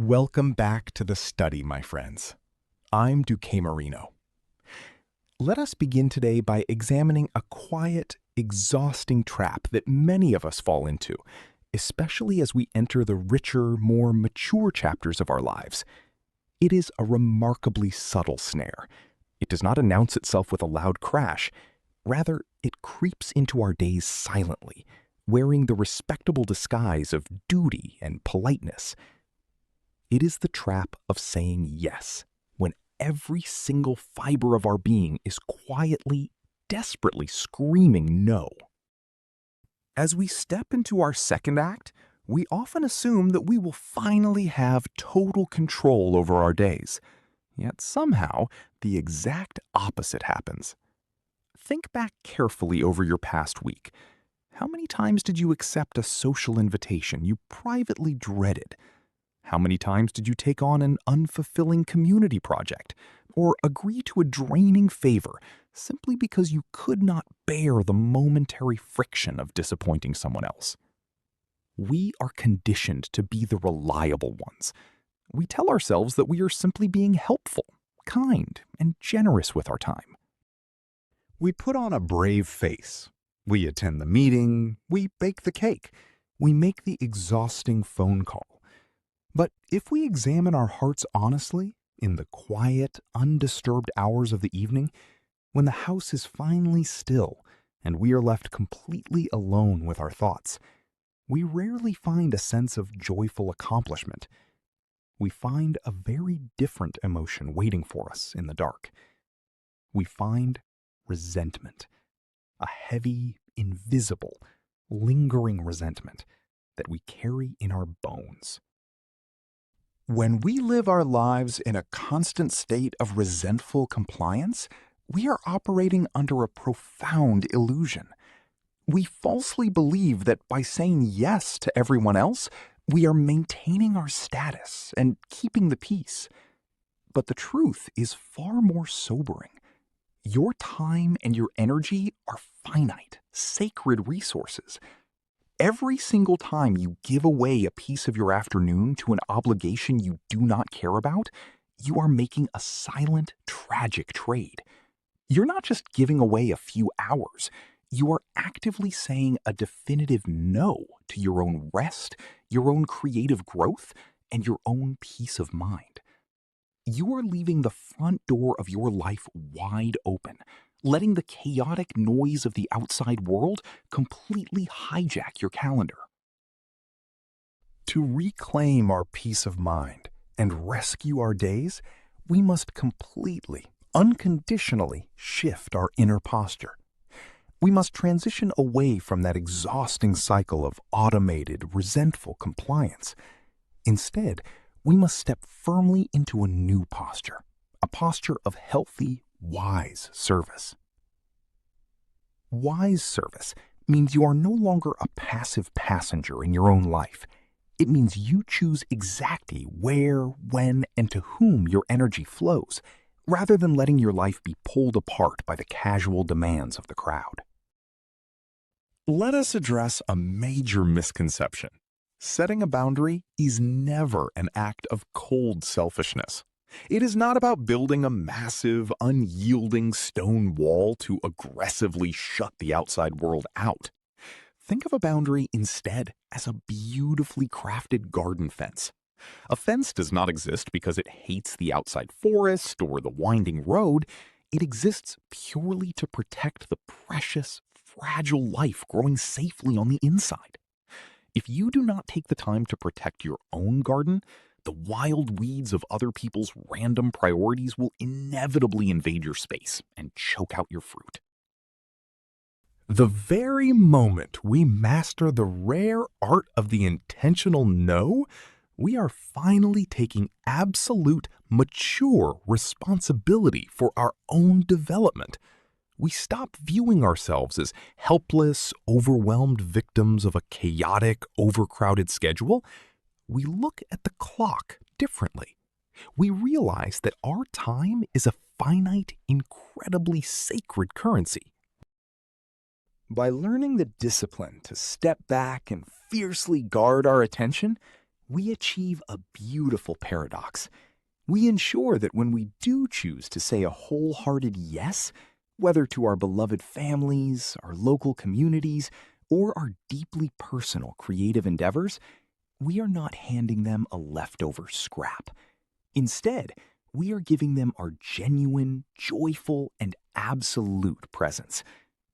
Welcome back to the study, my friends. I'm Duquemarino. Let us begin today by examining a quiet, exhausting trap that many of us fall into, especially as we enter the richer, more mature chapters of our lives. It is a remarkably subtle snare. It does not announce itself with a loud crash. Rather, it creeps into our days silently, wearing the respectable disguise of duty and politeness. It is the trap of saying yes, when every single fiber of our being is quietly, desperately screaming no. As we step into our second act, we often assume that we will finally have total control over our days. Yet somehow, the exact opposite happens. Think back carefully over your past week. How many times did you accept a social invitation you privately dreaded? How many times did you take on an unfulfilling community project or agree to a draining favor simply because you could not bear the momentary friction of disappointing someone else? We are conditioned to be the reliable ones. We tell ourselves that we are simply being helpful, kind, and generous with our time. We put on a brave face. We attend the meeting. We bake the cake. We make the exhausting phone call. But if we examine our hearts honestly, in the quiet, undisturbed hours of the evening, when the house is finally still and we are left completely alone with our thoughts, we rarely find a sense of joyful accomplishment. We find a very different emotion waiting for us in the dark. We find resentment, a heavy, invisible, lingering resentment that we carry in our bones. When we live our lives in a constant state of resentful compliance, we are operating under a profound illusion. We falsely believe that by saying yes to everyone else, we are maintaining our status and keeping the peace. But the truth is far more sobering. Your time and your energy are finite, sacred resources. Every single time you give away a piece of your afternoon to an obligation you do not care about, you are making a silent, tragic trade. You're not just giving away a few hours. You are actively saying a definitive no to your own rest, your own creative growth, and your own peace of mind. You are leaving the front door of your life wide open, letting the chaotic noise of the outside world completely hijack your calendar. To reclaim our peace of mind and rescue our days, we must completely, unconditionally shift our inner posture. We must transition away from that exhausting cycle of automated, resentful compliance. Instead, we must step firmly into a new posture, a posture of healthy, wise service. Wise service means you are no longer a passive passenger in your own life. It means you choose exactly where, when, and to whom your energy flows, rather than letting your life be pulled apart by the casual demands of the crowd. Let us address a major misconception. Setting a boundary is never an act of cold selfishness. It is not about building a massive, unyielding stone wall to aggressively shut the outside world out. Think of a boundary instead as a beautifully crafted garden fence. A fence does not exist because it hates the outside forest or the winding road. It exists purely to protect the precious, fragile life growing safely on the inside. If you do not take the time to protect your own garden, the wild weeds of other people's random priorities will inevitably invade your space and choke out your fruit. The very moment we master the rare art of the intentional no, we are finally taking absolute, mature responsibility for our own development. We stop viewing ourselves as helpless, overwhelmed victims of a chaotic, overcrowded schedule. We look at the clock differently. We realize that our time is a finite, incredibly sacred currency. By learning the discipline to step back and fiercely guard our attention, we achieve a beautiful paradox. We ensure that when we do choose to say a wholehearted yes, whether to our beloved families, our local communities, or our deeply personal creative endeavors, we are not handing them a leftover scrap. Instead, we are giving them our genuine, joyful, and absolute presence.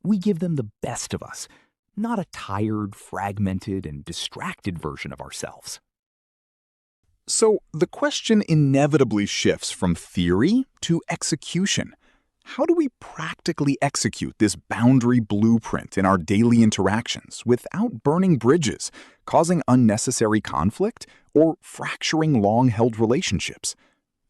We give them the best of us, not a tired, fragmented, and distracted version of ourselves. So the question inevitably shifts from theory to execution. How do we practically execute this boundary blueprint in our daily interactions without burning bridges, causing unnecessary conflict, or fracturing long-held relationships?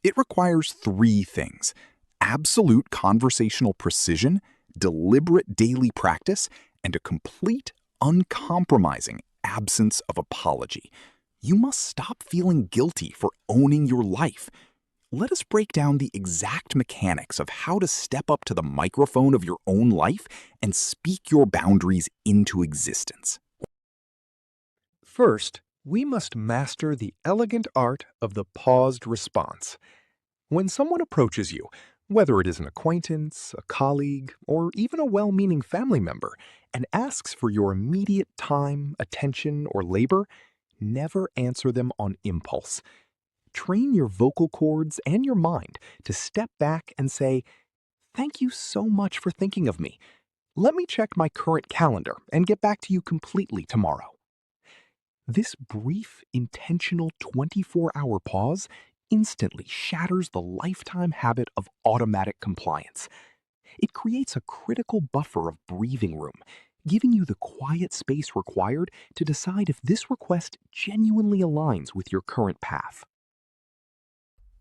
It requires three things: absolute conversational precision, deliberate daily practice, and a complete, uncompromising absence of apology. You must stop feeling guilty for owning your life. Let us break down the exact mechanics of how to step up to the microphone of your own life and speak your boundaries into existence. First, we must master the elegant art of the paused response. When someone approaches you, whether it is an acquaintance, a colleague, or even a well-meaning family member, and asks for your immediate time, attention, or labor, never answer them on impulse. Train your vocal cords and your mind to step back and say, "Thank you so much for thinking of me. Let me check my current calendar and get back to you completely tomorrow." This brief, intentional 24-hour pause instantly shatters the lifetime habit of automatic compliance. It creates a critical buffer of breathing room, giving you the quiet space required to decide if this request genuinely aligns with your current path.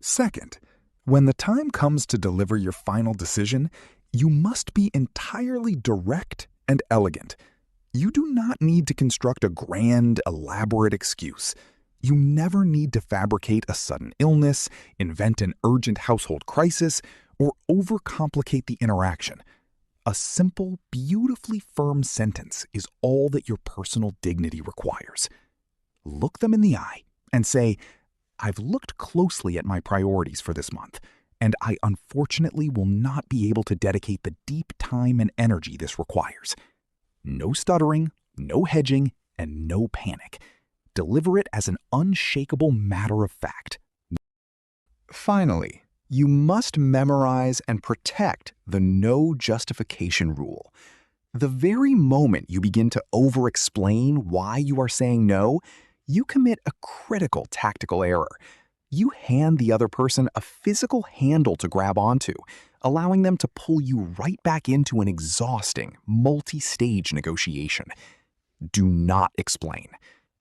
Second, when the time comes to deliver your final decision, you must be entirely direct and elegant. You do not need to construct a grand, elaborate excuse. You never need to fabricate a sudden illness, invent an urgent household crisis, or overcomplicate the interaction. A simple, beautifully firm sentence is all that your personal dignity requires. Look them in the eye and say, "I've looked closely at my priorities for this month, and I unfortunately will not be able to dedicate the deep time and energy this requires." No stuttering, no hedging, and no panic. Deliver it as an unshakable matter of fact. Finally, you must memorize and protect the no justification rule. The very moment you begin to over-explain why you are saying no, you commit a critical tactical error. You hand the other person a physical handle to grab onto, allowing them to pull you right back into an exhausting, multi-stage negotiation. Do not explain.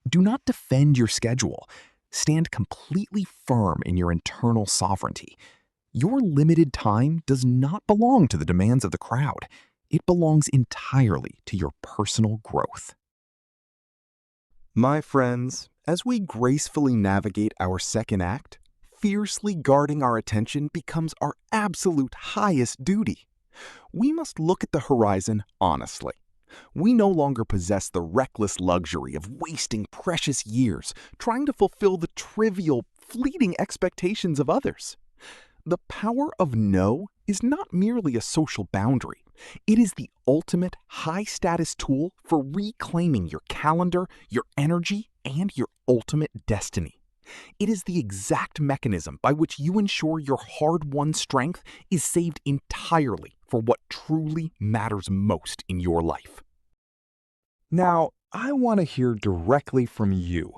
Do not defend your schedule. Stand completely firm in your internal sovereignty. Your limited time does not belong to the demands of the crowd. It belongs entirely to your personal growth. My friends, as we gracefully navigate our second act, fiercely guarding our attention becomes our absolute highest duty. We must look at the horizon honestly. We no longer possess the reckless luxury of wasting precious years trying to fulfill the trivial, fleeting expectations of others. The power of no is not merely a social boundary. It is the ultimate high-status tool for reclaiming your calendar, your energy, and your ultimate destiny. It is the exact mechanism by which you ensure your hard-won strength is saved entirely for what truly matters most in your life. Now, I want to hear directly from you.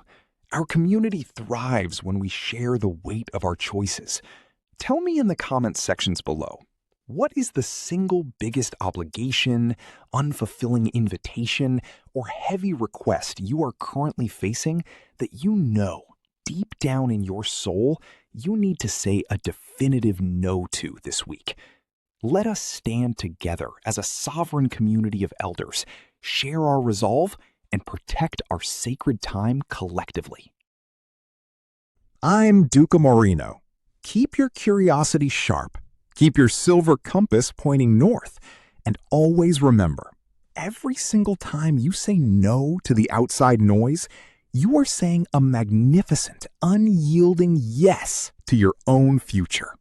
Our community thrives when we share the weight of our choices. Tell me in the comments sections below, what is the single biggest obligation, unfulfilling invitation, or heavy request you are currently facing that you know, deep down in your soul, you need to say a definitive no to this week? Let us stand together as a sovereign community of elders, share our resolve, and protect our sacred time collectively. I'm Duquemarino. Keep your curiosity sharp, keep your silver compass pointing north, and always remember, every single time you say no to the outside noise, You are saying a magnificent, unyielding yes to your own future.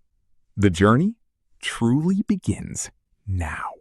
The journey truly begins now.